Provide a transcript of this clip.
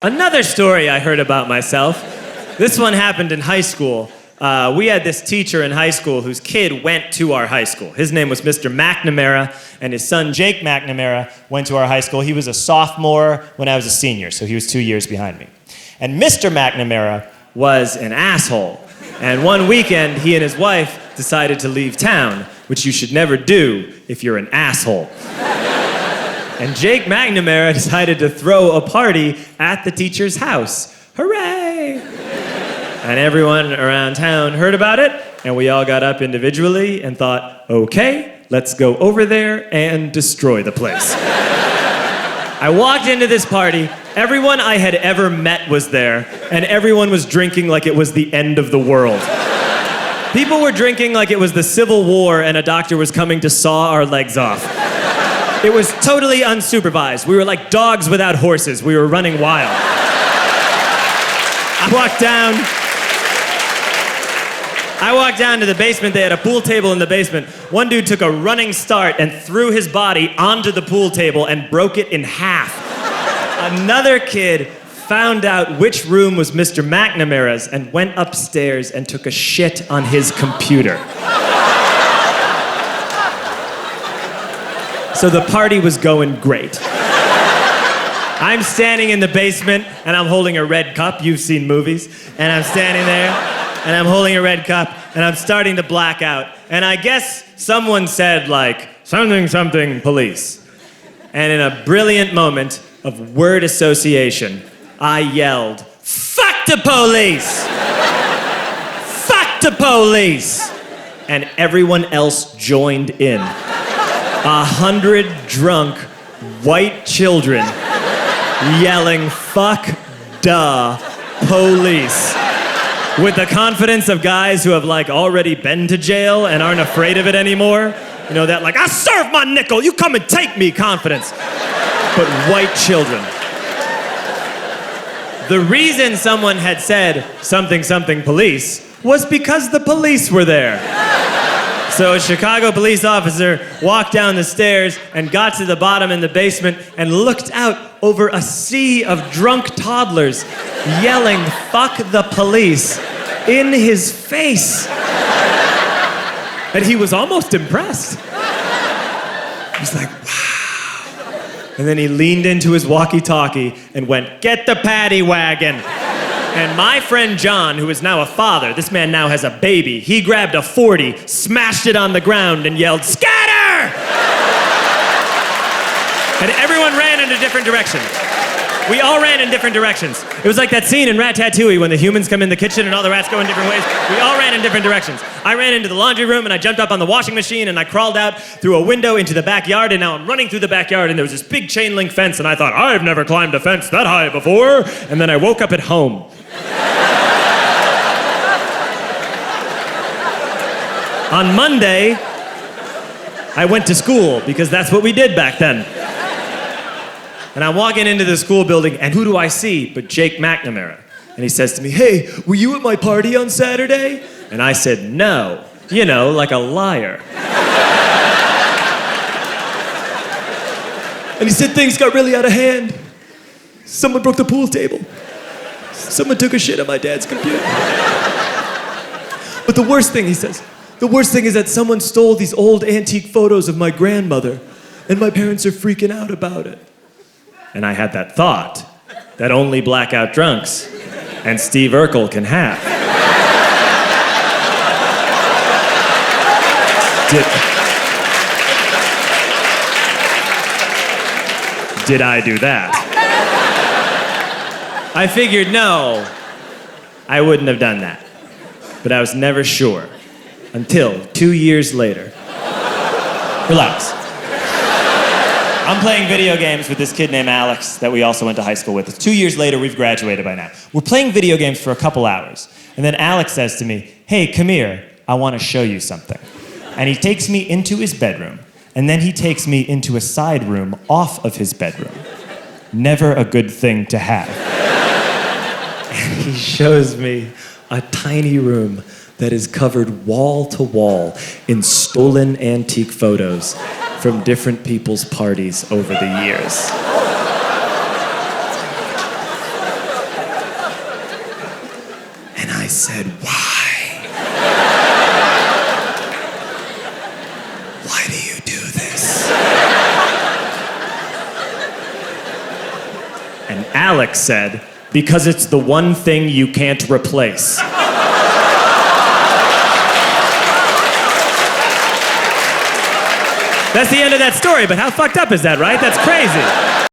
Another story I heard about myself. This one happened in high school. We had this teacher in high school whose kid went to our high school. His name was Mr. McNamara, and his son Jake McNamara went to our high school. He was a sophomore when I was a senior, so he was 2 years behind me. And Mr. McNamara was an asshole. And one weekend, he and his wife decided to leave town, which you should never do if you're an asshole. And Jake McNamara decided to throw a party at the teacher's house. Hooray! And everyone around town heard about it, and we all got up individually and thought, okay, let's go over there and destroy the place. I walked into this party, everyone I had ever met was there, and everyone was drinking like it was the end of the world. People were drinking like it was the Civil War and a doctor was coming to saw our legs off. It was totally unsupervised. We were like dogs without horses. We were running wild. I walked down to the basement. They had a pool table in the basement. One dude took a running start and threw his body onto the pool table and broke it in half. Another kid found out which room was Mr. McNamara's and went upstairs and took a shit on his computer. So the party was going great. I'm standing in the basement and I'm holding a red cup. You've seen movies. And I'm standing there and I'm holding a red cup and I'm starting to black out. And I guess someone said like, something, something, police. And in a brilliant moment of word association, I yelled, fuck the police! Fuck the police! And everyone else joined in. 100 drunk white children yelling, fuck the police. With the confidence of guys who have like already been to jail and aren't afraid of it anymore. You know, that like, I serve my nickel, you come and take me confidence. But white children. The reason someone had said something, something police was because the police were there. So a Chicago police officer walked down the stairs and got to the bottom in the basement and looked out over a sea of drunk toddlers yelling, fuck the police, in his face. And he was almost impressed. He was like, wow. And then he leaned into his walkie-talkie and went, get the paddy wagon. And my friend John, who is now a father, this man now has a baby, he grabbed a 40, smashed it on the ground, and yelled, scatter! And everyone ran in a different direction. We all ran in different directions. It was like that scene in Ratatouille when the humans come in the kitchen and all the rats go in different ways. We all ran in different directions. I ran into the laundry room and I jumped up on the washing machine and I crawled out through a window into the backyard, and now I'm running through the backyard and there was this big chain link fence and I thought, I've never climbed a fence that high before. And then I woke up at home. On Monday, I went to school because that's what we did back then. And I'm walking into the school building, and who do I see but Jake McNamara? And he says to me, hey, were you at my party on Saturday? And I said, no. You know, like a liar. And he said, things got really out of hand. Someone broke the pool table. Someone took a shit on my dad's computer. But the worst thing, he says, the worst thing is that someone stole these old antique photos of my grandmother, and my parents are freaking out about it. And I had that thought that only blackout drunks and Steve Urkel can have. Did I do that? I figured, no, I wouldn't have done that. But I was never sure until 2 years later. Relax. I'm playing video games with this kid named Alex that we also went to high school with. It's 2 years later, we've graduated by now. We're playing video games for a couple hours. And then Alex says to me, hey, come here, I want to show you something. And he takes me into his bedroom, and then he takes me into a side room off of his bedroom. Never a good thing to have. And he shows me a tiny room that is covered wall to wall in stolen antique photos from different people's parties over the years. said, why? Why do you do this? And Alex said, because it's the one thing you can't replace. That's the end of that story, but how fucked up is that, right? That's crazy.